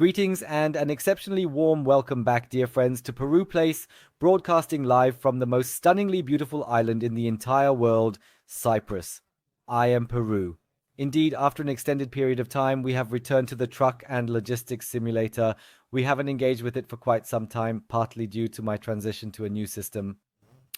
Greetings and an exceptionally warm welcome back, dear friends, to PeRuPlays, broadcasting live from the most stunningly beautiful island in the entire world, Cyprus. I am Peru. Indeed, after an extended period of time, we have returned to the truck and logistics simulator. We haven't engaged with it for quite some time, partly due to my transition to a new system.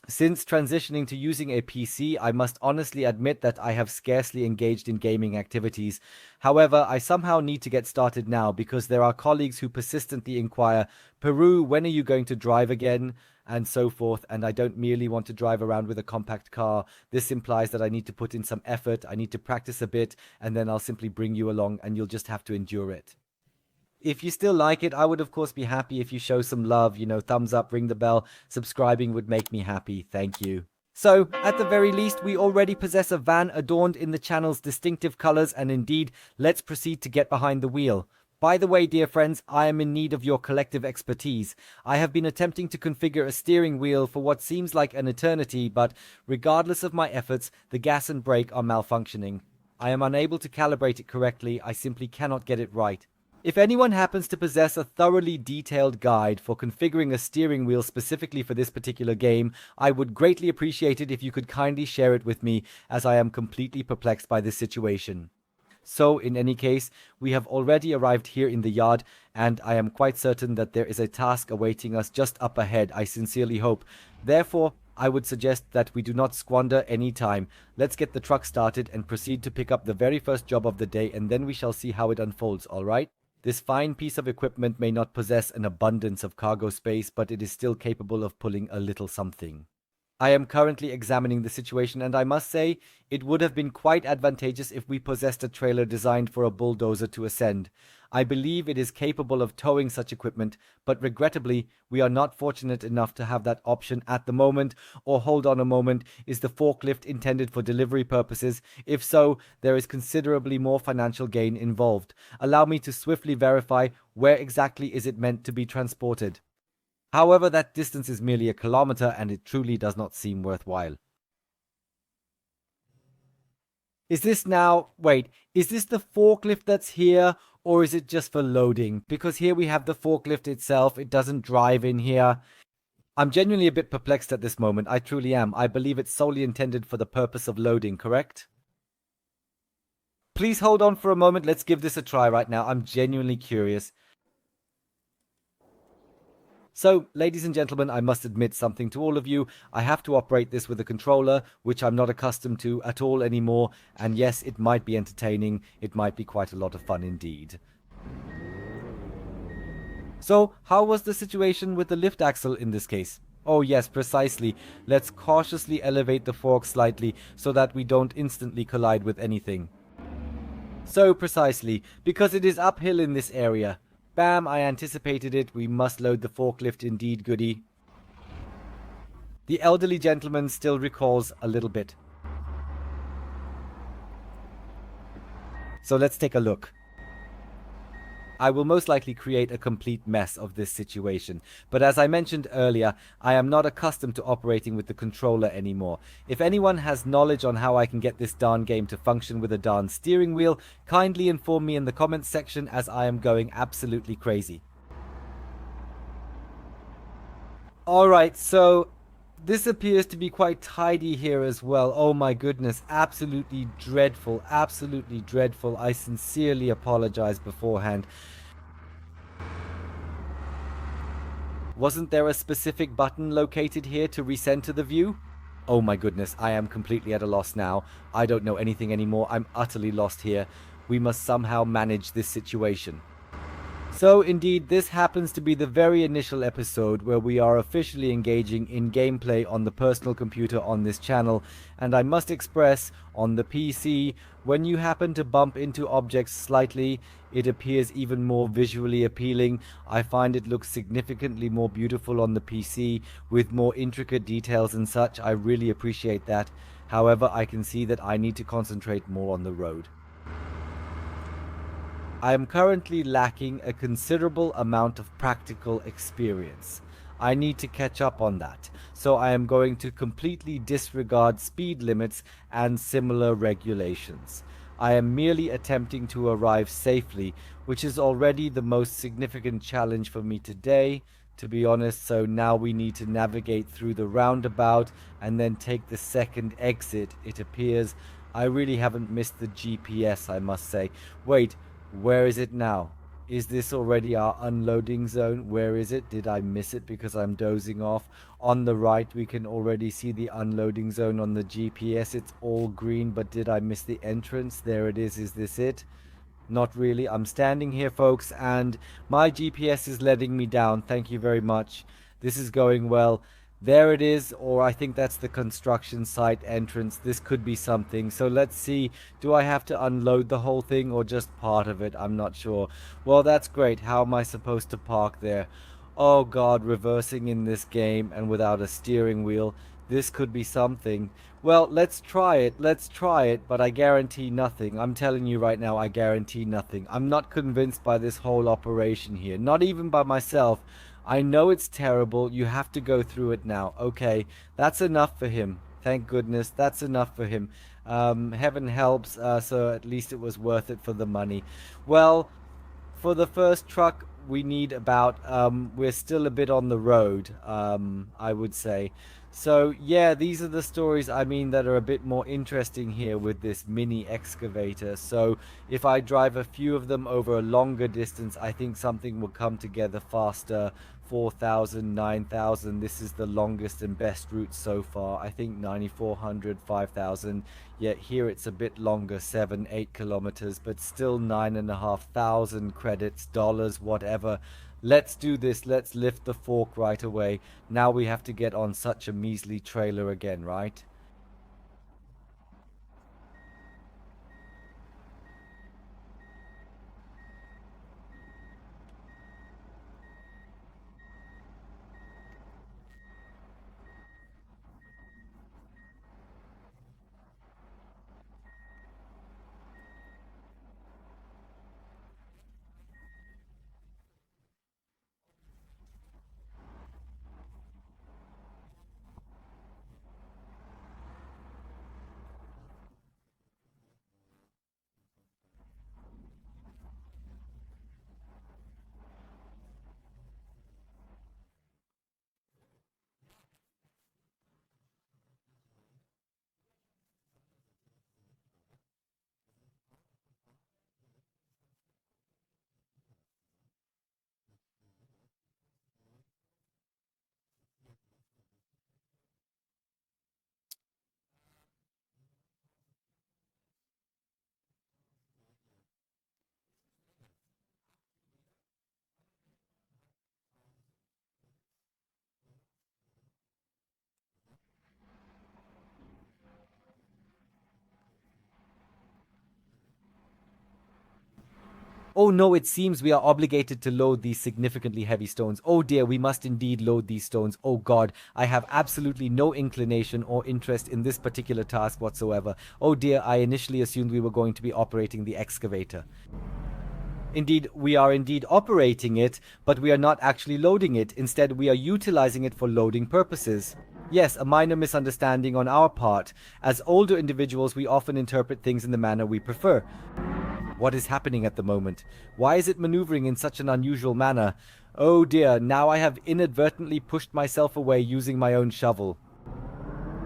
Since transitioning to using a PC, I must honestly admit that I have scarcely engaged in gaming activities. However, I somehow need to get started now because there are colleagues who persistently inquire, Peru, when are you going to drive again? And so forth, and I don't merely want to drive around with a compact car. This implies that I need to put in some effort, I need to practice a bit, and then I'll simply bring you along and you'll just have to endure it. If you still like it, I would of course be happy if you show some love, thumbs up, ring the bell, subscribing would make me happy, thank you. So, at the very least, we already possess a van adorned in the channel's distinctive colors, and indeed, let's proceed to get behind the wheel. By the way, dear friends, I am in need of your collective expertise. I have been attempting to configure a steering wheel for what seems like an eternity, but regardless of my efforts, the gas and brake are malfunctioning. I am unable to calibrate it correctly, I simply cannot get it right. If anyone happens to possess a thoroughly detailed guide for configuring a steering wheel specifically for this particular game, I would greatly appreciate it if you could kindly share it with me, as I am completely perplexed by this situation. So, in any case, we have already arrived here in the yard, and I am quite certain that there is a task awaiting us just up ahead, I sincerely hope. Therefore, I would suggest that we do not squander any time. Let's get the truck started and proceed to pick up the very first job of the day, and then we shall see how it unfolds, alright? This fine piece of equipment may not possess an abundance of cargo space, but it is still capable of pulling a little something. I am currently examining the situation, and I must say, it would have been quite advantageous if we possessed a trailer designed for a bulldozer to ascend. I believe it is capable of towing such equipment, but regrettably, we are not fortunate enough to have that option at the moment. Or hold on a moment, is the forklift intended for delivery purposes? If so, there is considerably more financial gain involved. Allow me to swiftly verify where exactly is it meant to be transported. However, that distance is merely a kilometer, and it truly does not seem worthwhile. Is this the forklift that's here, or is it just for loading? Because here we have the forklift itself, it doesn't drive in here. I'm genuinely a bit perplexed at this moment, I truly am. I believe it's solely intended for the purpose of loading, correct? Please hold on for a moment, let's give this a try right now, I'm genuinely curious. So, ladies and gentlemen, I must admit something to all of you. I have to operate this with a controller, which I'm not accustomed to at all anymore. And yes, it might be entertaining. It might be quite a lot of fun indeed. So, how was the situation with the lift axle in this case? Oh yes, precisely. Let's cautiously elevate the fork slightly so that we don't instantly collide with anything. So precisely, because it is uphill in this area. Bam, I anticipated it. We must load the forklift indeed, goody. The elderly gentleman still recalls a little bit. So let's take a look. I will most likely create a complete mess of this situation, but as I mentioned earlier, I am not accustomed to operating with the controller anymore. If anyone has knowledge on how I can get this darn game to function with a darn steering wheel, kindly inform me in the comments section, as I am going absolutely crazy. Alright, so this appears to be quite tidy here as well. Oh my goodness, absolutely dreadful, absolutely dreadful. I sincerely apologize beforehand. Wasn't there a specific button located here to recenter the view? Oh my goodness, I am completely at a loss now. I don't know anything anymore. I'm utterly lost here. We must somehow manage this situation. So indeed, this happens to be the very initial episode where we are officially engaging in gameplay on the personal computer on this channel, and I must express, on the PC, when you happen to bump into objects slightly, it appears even more visually appealing. I find it looks significantly more beautiful on the PC, with more intricate details and such. I really appreciate that. However, I can see that I need to concentrate more on the road. I am currently lacking a considerable amount of practical experience. I need to catch up on that, so I am going to completely disregard speed limits and similar regulations. I am merely attempting to arrive safely, which is already the most significant challenge for me today, to be honest. So now we need to navigate through the roundabout and then take the second exit, it appears. I really haven't missed the GPS, I must say. Wait, where is it now? Is this already our unloading zone? Where is it? Did I miss it because I'm dozing off? On the right, we can already see the unloading zone on the GPS. It's all green, but did I miss the entrance? There it is. Is this it? Not really. I'm standing here, folks, and my GPS is letting me down. Thank you very much. This is going well. There it is, or I think that's the construction site entrance. This could be something. So let's see. Do I have to unload the whole thing or just part of it? I'm not sure. Well, that's great. How am I supposed to park there? Oh God, reversing in this game and without a steering wheel. This could be something. Well, let's try it. Let's try it, but I guarantee nothing. I'm telling you right now, I guarantee nothing. I'm not convinced by this whole operation here. Not even by myself. I know it's terrible. You have to go through it now. Okay, that's enough for him. Thank goodness. That's enough for him. Heaven helps, so at least it was worth it for the money. Well, for the first truck, we need about, we're still a bit on the road, I would say. So, yeah, these are the stories, I mean, that are a bit more interesting here with this mini excavator. So, if I drive a few of them over a longer distance, I think something will come together faster. 4,000, 9,000. This is the longest and best route so far. I think 9,400, 5,000. Yet here it's a bit longer, 7, 8 kilometers, but still 9,500 credits, dollars, whatever. Let's do this. Let's lift the fork right away. Now we have to get on such a measly trailer again, right? Oh no, it seems we are obligated to load these significantly heavy stones. Oh dear, we must indeed load these stones. Oh God, I have absolutely no inclination or interest in this particular task whatsoever. Oh dear, I initially assumed we were going to be operating the excavator. Indeed, we are indeed operating it, but we are not actually loading it. Instead, we are utilizing it for loading purposes. Yes, a minor misunderstanding on our part. As older individuals, we often interpret things in the manner we prefer. What is happening at the moment? Why is it maneuvering in such an unusual manner? Oh dear, now I have inadvertently pushed myself away using my own shovel.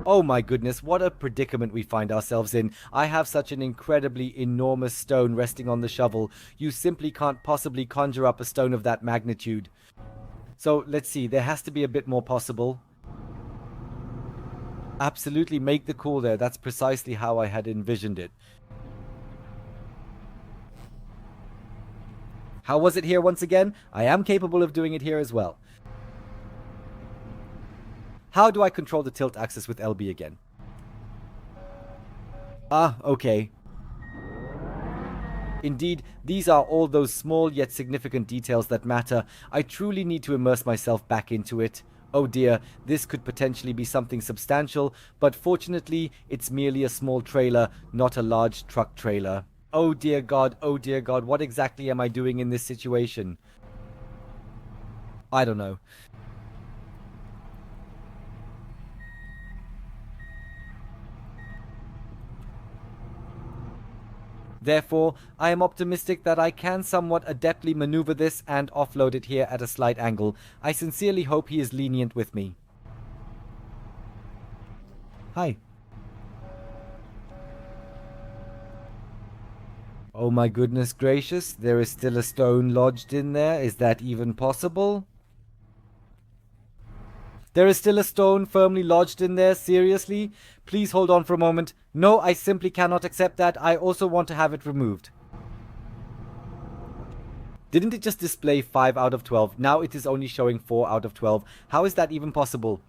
Oh my goodness, what a predicament we find ourselves in. I have such an incredibly enormous stone resting on the shovel. You simply can't possibly conjure up a stone of that magnitude. So let's see, there has to be a bit more possible. Absolutely, make the call there. That's precisely how I had envisioned it. How was it here once again? I am capable of doing it here as well. How do I control the tilt axis with LB again? Ah, okay. Indeed, these are all those small yet significant details that matter. I truly need to immerse myself back into it. Oh dear, this could potentially be something substantial, but fortunately, it's merely a small trailer, not a large truck trailer. Oh dear God, what exactly am I doing in this situation? I don't know. Therefore, I am optimistic that I can somewhat adeptly maneuver this and offload it here at a slight angle. I sincerely hope he is lenient with me. Hi. Oh my goodness gracious, there is still a stone lodged in there. Is that even possible? There is still a stone firmly lodged in there, seriously? Please hold on for a moment. No, I simply cannot accept that. I also want to have it removed. Didn't it just display 5 out of 12? Now it is only showing 4 out of 12. How is that even possible?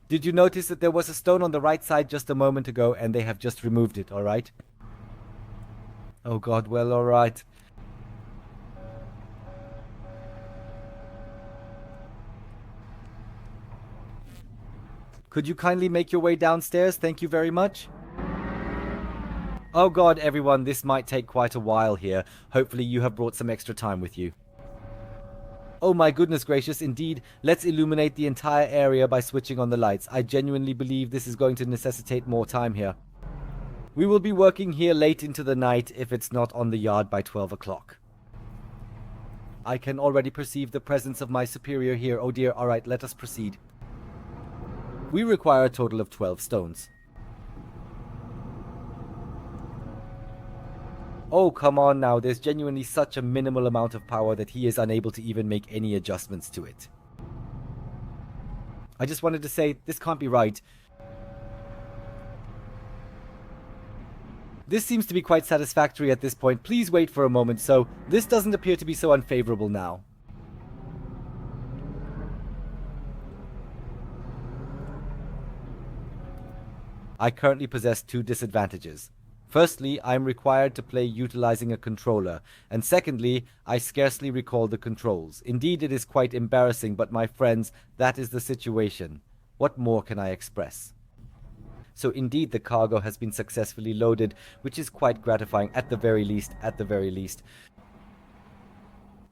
Did you notice that there was a stone on the right side just a moment ago and they have just removed it, alright? Oh god, well, alright. Could you kindly make your way downstairs? Thank you very much. Oh god, everyone, this might take quite a while here. Hopefully you have brought some extra time with you. Oh my goodness gracious, indeed. Let's illuminate the entire area by switching on the lights. I genuinely believe this is going to necessitate more time here. We will be working here late into the night if it's not on the yard by 12 o'clock. I can already perceive the presence of my superior here. Oh dear, alright, let us proceed. We require a total of 12 stones. Oh, come on now, there's genuinely such a minimal amount of power that he is unable to even make any adjustments to it. I just wanted to say, this can't be right. This seems to be quite satisfactory at this point. Please wait for a moment, so this doesn't appear to be so unfavorable now. I currently possess 2 disadvantages. Firstly, I am required to play utilizing a controller, and secondly, I scarcely recall the controls. Indeed, it is quite embarrassing, but my friends, that is the situation. What more can I express? So indeed, the cargo has been successfully loaded, which is quite gratifying at the very least.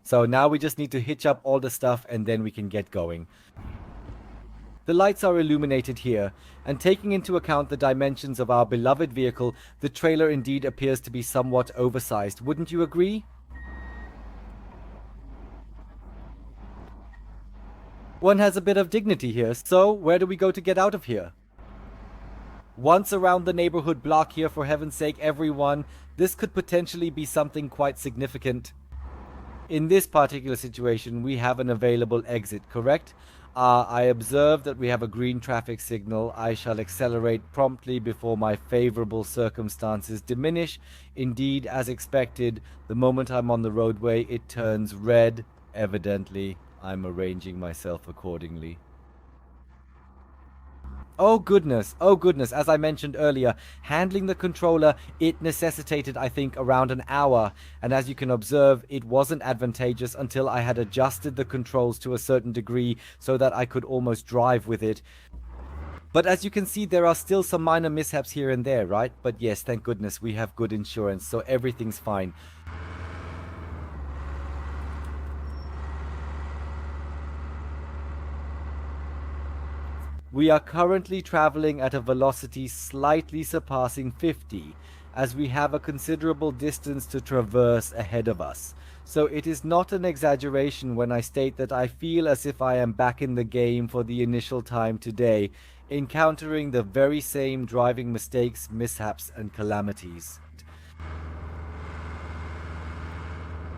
So now we just need to hitch up all the stuff and then we can get going. The lights are illuminated here, and taking into account the dimensions of our beloved vehicle, the trailer indeed appears to be somewhat oversized. Wouldn't you agree? One has a bit of dignity here, so where do we go to get out of here? Once around the neighborhood block here, for heaven's sake, everyone. This could potentially be something quite significant. In this particular situation, we have an available exit, correct? I observe that we have a green traffic signal. I shall accelerate promptly before my favorable circumstances diminish. Indeed, as expected, the moment I'm on the roadway, it turns red. Evidently, I'm arranging myself accordingly. Oh goodness, as I mentioned earlier, handling the controller, it necessitated, I think, around an hour, and as you can observe, it wasn't advantageous until I had adjusted the controls to a certain degree so that I could almost drive with it. But as you can see, there are still some minor mishaps here and there, right? But yes, thank goodness, we have good insurance, so everything's fine. We are currently traveling at a velocity slightly surpassing 50, as we have a considerable distance to traverse ahead of us. So it is not an exaggeration when I state that I feel as if I am back in the game for the initial time today, encountering the very same driving mistakes, mishaps, and calamities.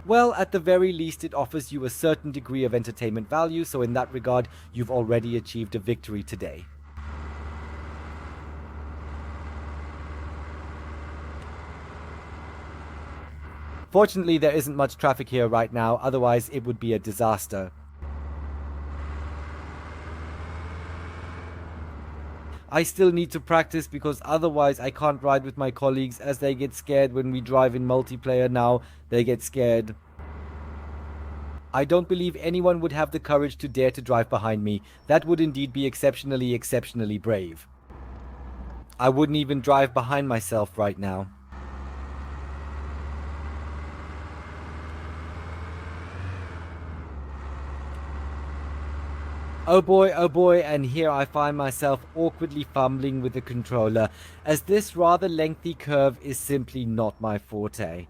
Well, at the very least, it offers you a certain degree of entertainment value, so in that regard, you've already achieved a victory today. Fortunately, there isn't much traffic here right now, otherwise it would be a disaster. I still need to practice because otherwise I can't ride with my colleagues as they get scared when we drive in multiplayer now. They get scared. I don't believe anyone would have the courage to dare to drive behind me. That would indeed be exceptionally brave. I wouldn't even drive behind myself right now. oh boy, and here I find myself awkwardly fumbling with the controller, as this rather lengthy curve is simply not my forte.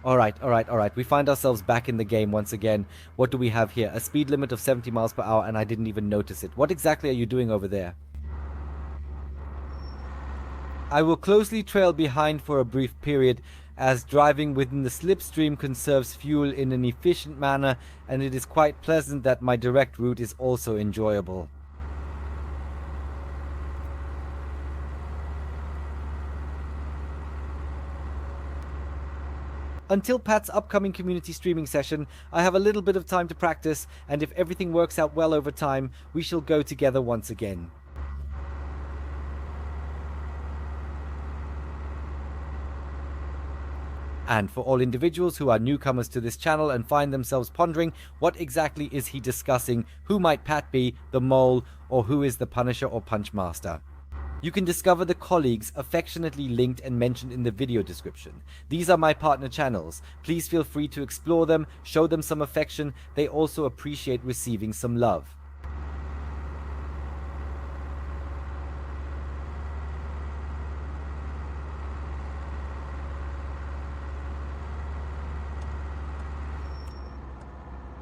Alright. We find ourselves back in the game once again. What do we have here? A speed limit of 70 miles per hour, and I didn't even notice it. What exactly are you doing over there? I will closely trail behind for a brief period, as driving within the slipstream conserves fuel in an efficient manner, and it is quite pleasant that my direct route is also enjoyable. Until Pat's upcoming community streaming session, I have a little bit of time to practice, and if everything works out well over time, we shall go together once again. And for all individuals who are newcomers to this channel and find themselves pondering what exactly is he discussing, who might Pat be, the mole, or who is the Punisher or Punchmaster? You can discover the colleagues affectionately linked and mentioned in the video description. These are my partner channels. Please feel free to explore them, show them some affection. They also appreciate receiving some love.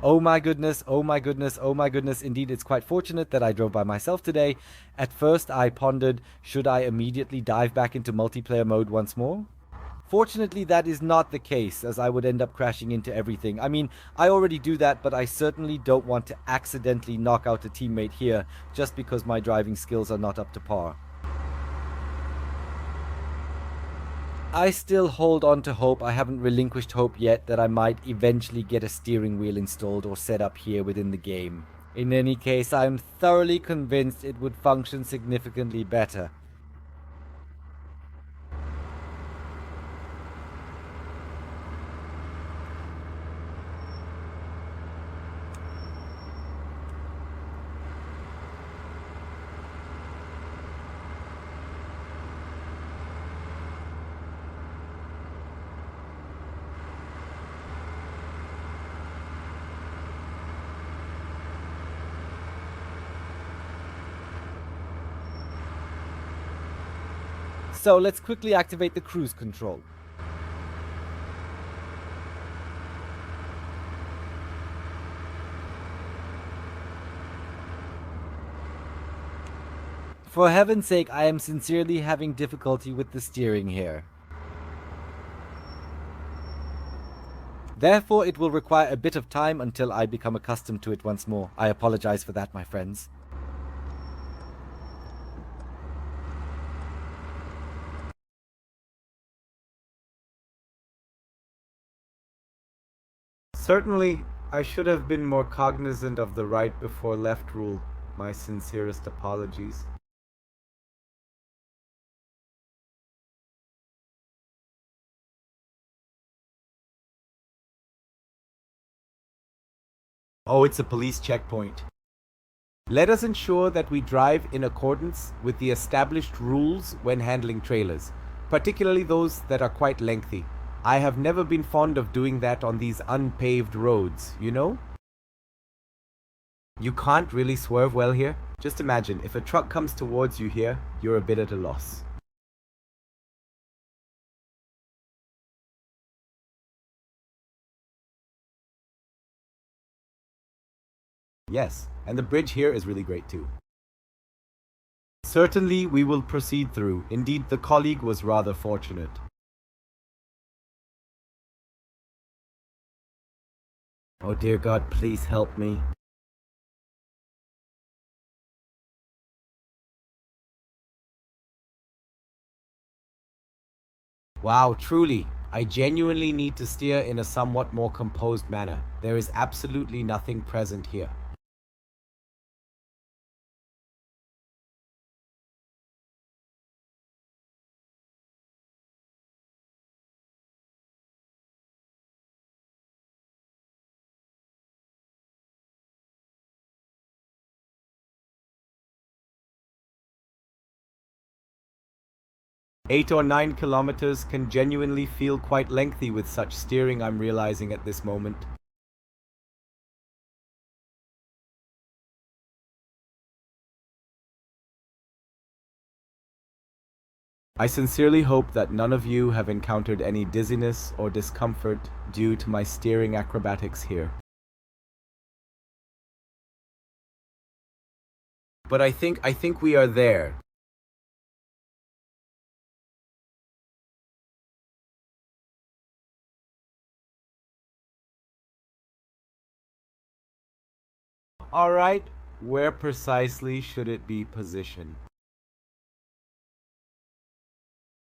Oh my goodness, oh my goodness, oh my goodness. Indeed, it's quite fortunate that I drove by myself today. At first, I pondered, should I immediately dive back into multiplayer mode once more? Fortunately, that is not the case, as I would end up crashing into everything. I mean, I already do that, but I certainly don't want to accidentally knock out a teammate here just because my driving skills are not up to par. I still hold on to hope. I haven't relinquished hope yet that I might eventually get a steering wheel installed or set up here within the game. In any case, I am thoroughly convinced it would function significantly better. So let's quickly activate the cruise control. For heaven's sake, I am sincerely having difficulty with the steering here. Therefore, it will require a bit of time until I become accustomed to it once more. I apologize for that, my friends. Certainly, I should have been more cognizant of the right before left rule. My sincerest apologies. Oh, it's a police checkpoint. Let us ensure that we drive in accordance with the established rules when handling trailers, particularly those that are quite lengthy. I have never been fond of doing that on these unpaved roads, you know? You can't really swerve well here. Just imagine, if a truck comes towards you here, you're a bit at a loss. Yes, and the bridge here is really great too. Certainly, we will proceed through. Indeed, the colleague was rather fortunate. Oh dear God, please help me. Wow, truly. I genuinely need to steer in a somewhat more composed manner. There is absolutely nothing present here. 8 or 9 kilometers can genuinely feel quite lengthy with such steering, I'm realizing at this moment. I sincerely hope that none of you have encountered any dizziness or discomfort due to my steering acrobatics here. But I think we are there. All right, where precisely should it be positioned?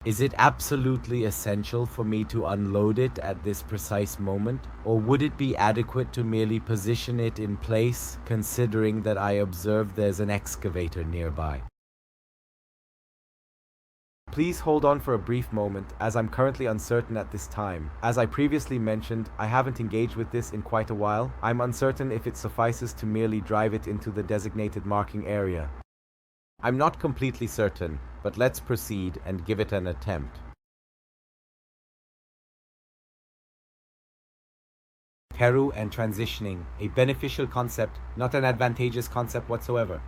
Is it absolutely essential for me to unload it at this precise moment? Or would it be adequate to merely position it in place, considering that I observe there's an excavator nearby? Please hold on for a brief moment, as I'm currently uncertain at this time. As I previously mentioned, I haven't engaged with this in quite a while. I'm uncertain if it suffices to merely drive it into the designated marking area. I'm not completely certain, but let's proceed and give it an attempt. Peru and transitioning, a beneficial concept, not an advantageous concept whatsoever.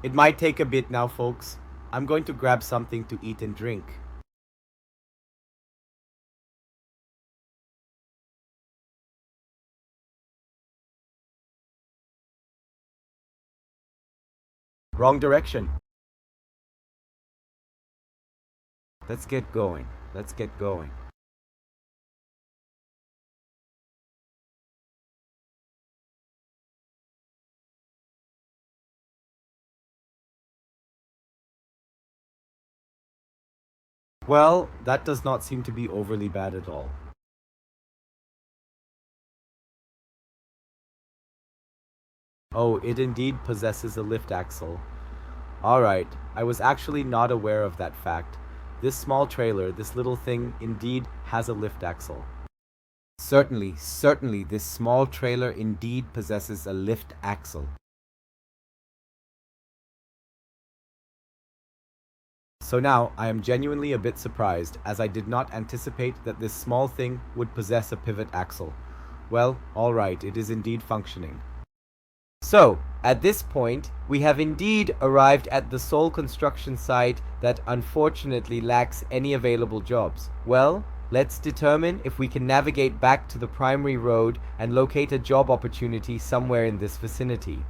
It might take a bit now, folks. I'm going to grab something to eat and drink. Wrong direction. Let's get going. Let's get going. Well, that does not seem to be overly bad at all. Oh, it indeed possesses a lift axle. Alright, I was actually not aware of that fact. This small trailer, this little thing, indeed has a lift axle. Certainly, this small trailer indeed possesses a lift axle. So now, I am genuinely a bit surprised, as I did not anticipate that this small thing would possess a pivot axle. Well, alright, it is indeed functioning. So, at this point, we have indeed arrived at the sole construction site that unfortunately lacks any available jobs. Well, let's determine if we can navigate back to the primary road and locate a job opportunity somewhere in this vicinity.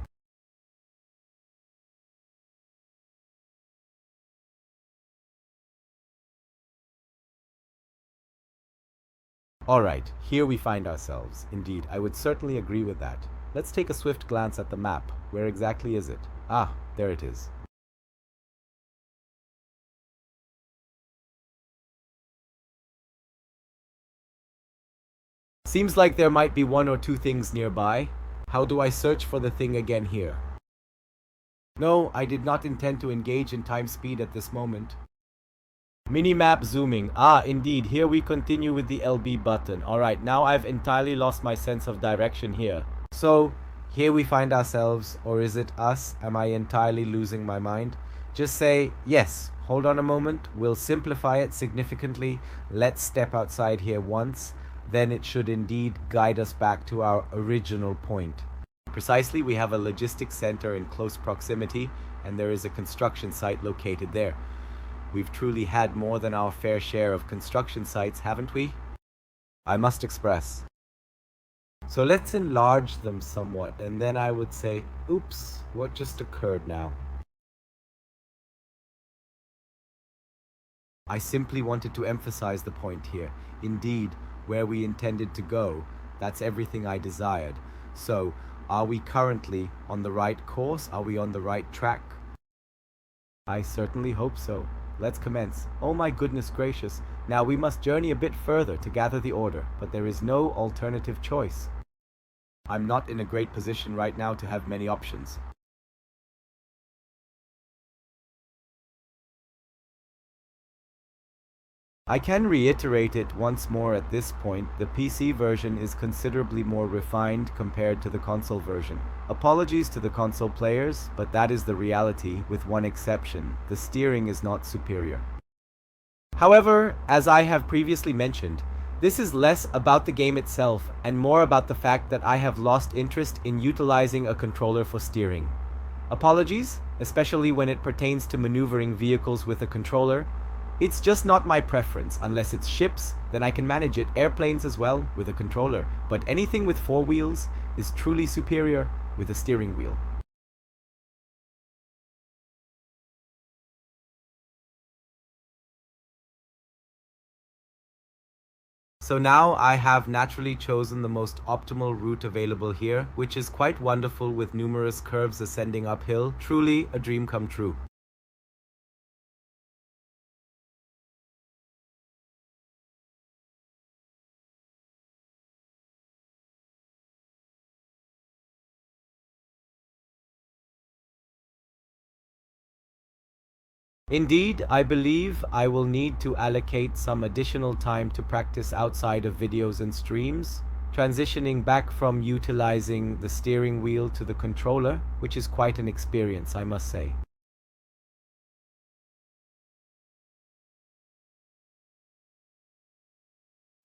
Alright, here we find ourselves. Indeed, I would certainly agree with that. Let's take a swift glance at the map. Where exactly is it? Ah, there it is. Seems like there might be one or two things nearby. How do I search for the thing again here? No, I did not intend to engage in time speed at this moment. Minimap zooming. Ah, indeed, here we continue with the LB button. Alright, now I've entirely lost my sense of direction here. So, here we find ourselves, or is it us? Am I entirely losing my mind? Just say, yes, hold on a moment, we'll simplify it significantly. Let's step outside here once, then it should indeed guide us back to our original point. Precisely, we have a logistics center in close proximity, and there is a construction site located there. We've truly had more than our fair share of construction sites, haven't we? I must express. So let's enlarge them somewhat, and then I would say, oops, what just occurred now? I simply wanted to emphasize the point here. Indeed, where we intended to go, that's everything I desired. So, are we currently on the right course? Are we on the right track? I certainly hope so. Let's commence. Oh my goodness gracious. Now we must journey a bit further to gather the order, but there is no alternative choice. I'm not in a great position right now to have many options. I can reiterate it once more at this point, the PC version is considerably more refined compared to the console version. Apologies to the console players, but that is the reality, with one exception: the steering is not superior. However, as I have previously mentioned, this is less about the game itself and more about the fact that I have lost interest in utilizing a controller for steering. Apologies, especially when it pertains to maneuvering vehicles with a controller. It's just not my preference. Unless it's ships, then I can manage it. Airplanes as well, with a controller. But anything with four wheels is truly superior with a steering wheel. So now I have naturally chosen the most optimal route available here, which is quite wonderful with numerous curves ascending uphill. Truly a dream come true. Indeed, I believe I will need to allocate some additional time to practice outside of videos and streams, transitioning back from utilizing the steering wheel to the controller, which is quite an experience, I must say.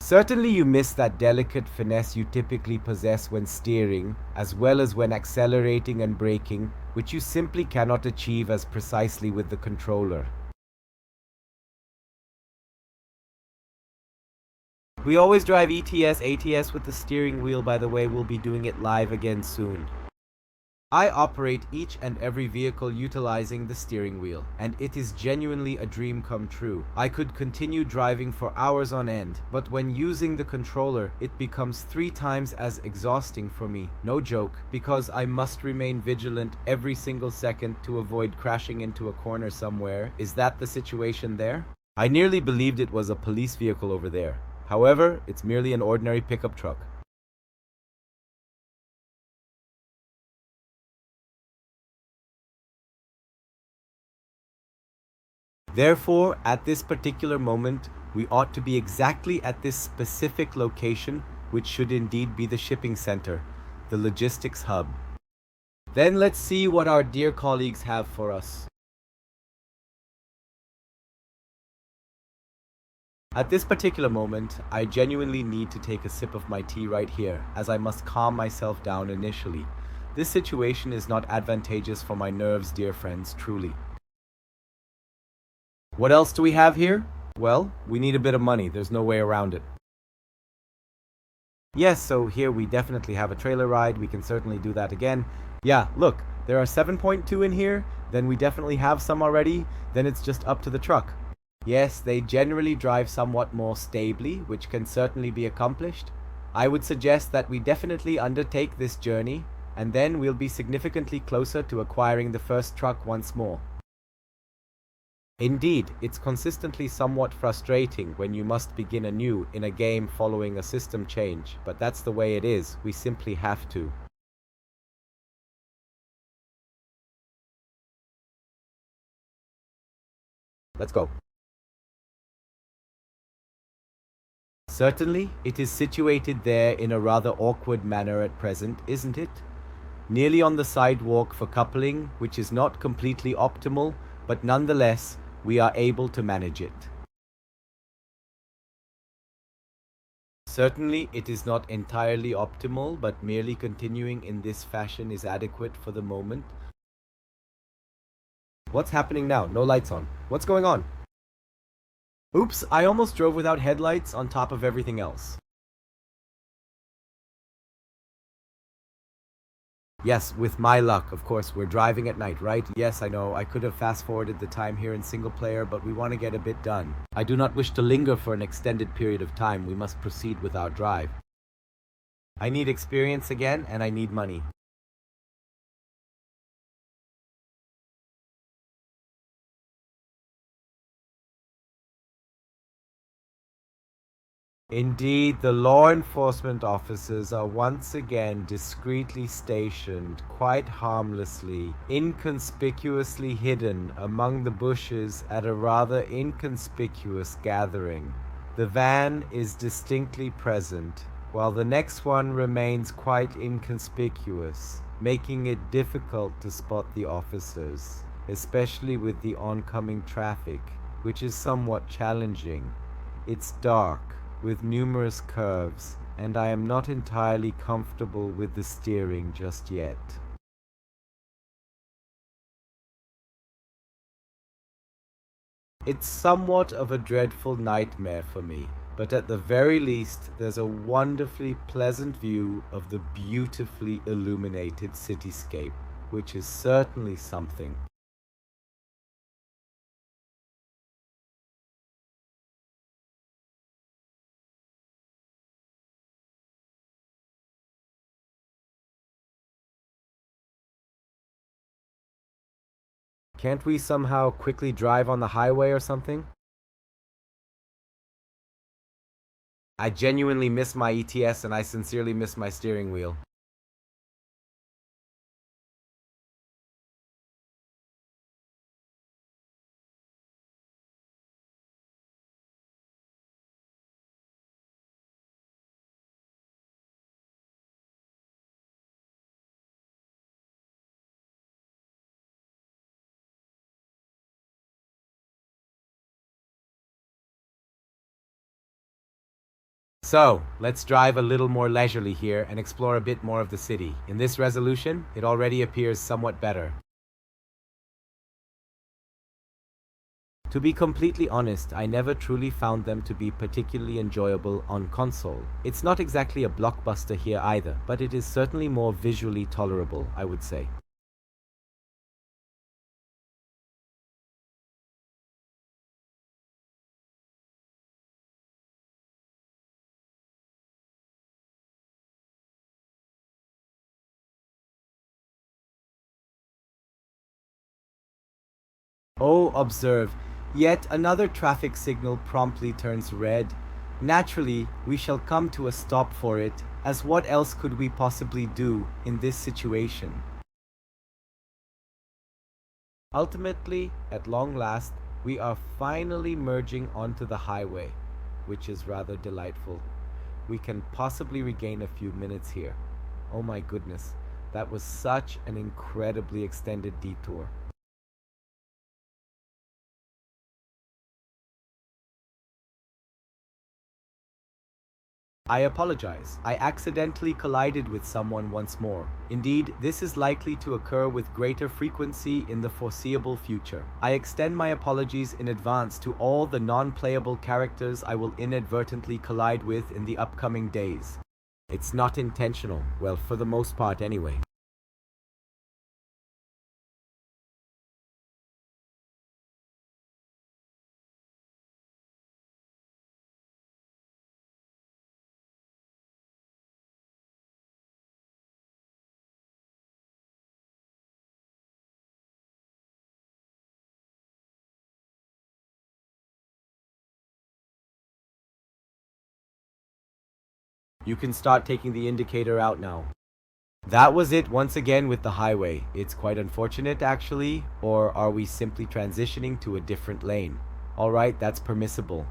Certainly you miss that delicate finesse you typically possess when steering, as well as when accelerating and braking, which you simply cannot achieve as precisely with the controller. We always drive ETS, ATS with the steering wheel, by the way. We'll be doing it live again soon. I operate each and every vehicle utilizing the steering wheel, and it is genuinely a dream come true. I could continue driving for hours on end, but when using the controller, it becomes 3 times as exhausting for me. No joke, because I must remain vigilant every single second to avoid crashing into a corner somewhere. Is that the situation there? I nearly believed it was a police vehicle over there. However, it's merely an ordinary pickup truck. Therefore, at this particular moment, we ought to be exactly at this specific location, which should indeed be the shipping center, the logistics hub. Then let's see what our dear colleagues have for us. At this particular moment, I genuinely need to take a sip of my tea right here, as I must calm myself down initially. This situation is not advantageous for my nerves, dear friends, truly. What else do we have here? Well, we need a bit of money. There's no way around it. Yes, so here we definitely have a trailer ride. We can certainly do that again. Yeah, look, there are 7.2 in here. Then we definitely have some already. Then it's just up to the truck. Yes, they generally drive somewhat more stably, which can certainly be accomplished. I would suggest that we definitely undertake this journey, and then we'll be significantly closer to acquiring the first truck once more. Indeed, it's consistently somewhat frustrating when you must begin anew in a game following a system change, but that's the way it is. We simply have to. Let's go. Certainly, it is situated there in a rather awkward manner at present, isn't it? Nearly on the sidewalk for coupling, which is not completely optimal, but nonetheless, we are able to manage it. Certainly, it is not entirely optimal, but merely continuing in this fashion is adequate for the moment. What's happening now? No lights on. What's going on? Oops, I almost drove without headlights on top of everything else. Yes, with my luck, of course, we're driving at night, right? Yes, I know, I could have fast-forwarded the time here in single player, but we want to get a bit done. I do not wish to linger for an extended period of time. We must proceed with our drive. I need experience again, and I need money. Indeed, the law enforcement officers are once again discreetly stationed, quite harmlessly, inconspicuously hidden among the bushes at a rather inconspicuous gathering. The van is distinctly present, while the next one remains quite inconspicuous, making it difficult to spot the officers, especially with the oncoming traffic, which is somewhat challenging. It's dark, with numerous curves, and I am not entirely comfortable with the steering just yet. It's somewhat of a dreadful nightmare for me, but at the very least there's a wonderfully pleasant view of the beautifully illuminated cityscape, which is certainly something. Can't we somehow quickly drive on the highway or something? I genuinely miss my ETS and I sincerely miss my steering wheel. So, let's drive a little more leisurely here and explore a bit more of the city. In this resolution, it already appears somewhat better. To be completely honest, I never truly found them to be particularly enjoyable on console. It's not exactly a blockbuster here either, but it is certainly more visually tolerable, I would say. Oh, observe, yet another traffic signal promptly turns red. Naturally, we shall come to a stop for it, as what else could we possibly do in this situation? Ultimately, at long last, we are finally merging onto the highway, which is rather delightful. We can possibly regain a few minutes here. Oh my goodness, that was such an incredibly extended detour. I apologize. I accidentally collided with someone once more. Indeed, this is likely to occur with greater frequency in the foreseeable future. I extend my apologies in advance to all the non-playable characters I will inadvertently collide with in the upcoming days. It's not intentional, well, for the most part anyway. You can start taking the indicator out now. That was it once again with the highway. It's quite unfortunate actually, or are we simply transitioning to a different lane? Alright, that's permissible.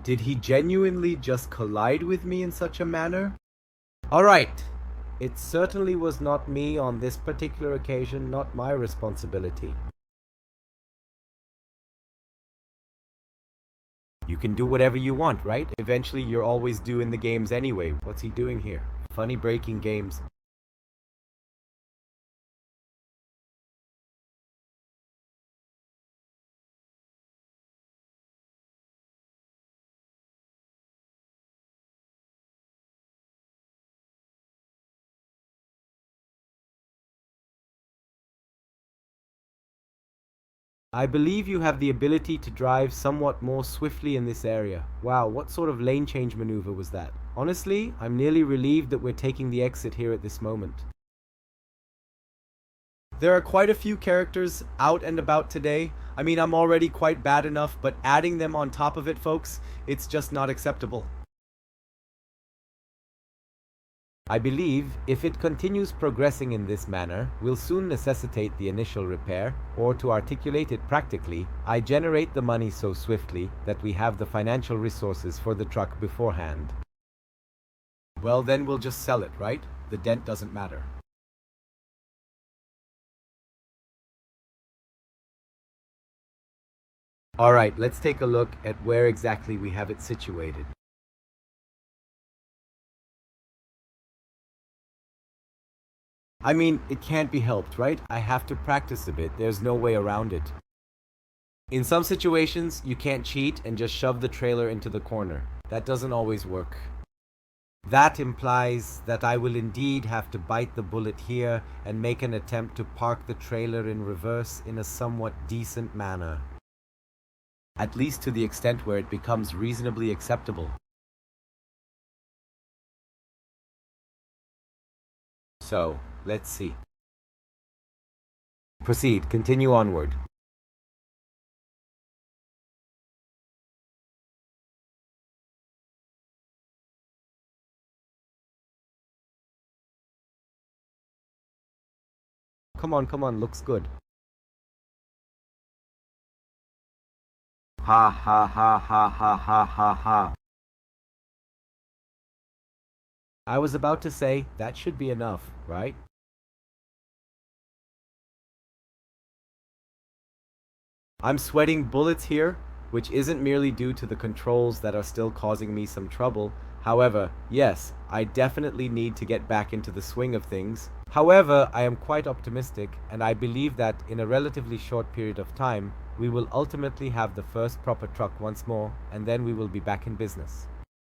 Did he genuinely just collide with me in such a manner? Alright, it certainly was not me on this particular occasion, not my responsibility. You can do whatever you want, right? Eventually you're always due in the games anyway. What's he doing here? Funny breaking games. I believe you have the ability to drive somewhat more swiftly in this area. Wow, what sort of lane change maneuver was that? Honestly, I'm nearly relieved that we're taking the exit here at this moment. There are quite a few characters out and about today. I mean, I'm already quite bad enough, but adding them on top of it, folks, it's just not acceptable. I believe if it continues progressing in this manner, will soon necessitate the initial repair, or to articulate it practically, I generate the money so swiftly that we have the financial resources for the truck beforehand. Well, then we'll just sell it, right? The dent doesn't matter. Alright, let's take a look at where exactly we have it situated. I mean, it can't be helped, right? I have to practice a bit. There's no way around it. In some situations, you can't cheat and just shove the trailer into the corner. That doesn't always work. That implies that I will indeed have to bite the bullet here and make an attempt to park the trailer in reverse in a somewhat decent manner. At least to the extent where it becomes reasonably acceptable. So, let's see. Proceed, continue onward. Come on, looks good. Ha ha ha ha ha ha ha ha. I was about to say, that should be enough, right? I'm sweating bullets here, which isn't merely due to the controls that are still causing me some trouble. However, yes, I definitely need to get back into the swing of things. However, I am quite optimistic, and I believe that in a relatively short period of time, we will ultimately have the first proper truck once more, and then we will be back in business.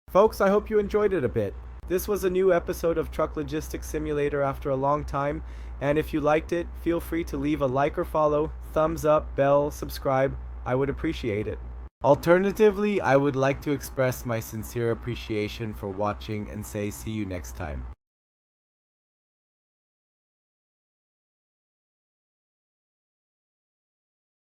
Folks, I hope you enjoyed it a bit. This was a new episode of Truck Logistics Simulator after a long time, and if you liked it, feel free to leave a like or follow, thumbs up, bell, subscribe. I would appreciate it. Alternatively, I would like to express my sincere appreciation for watching and say see you next time.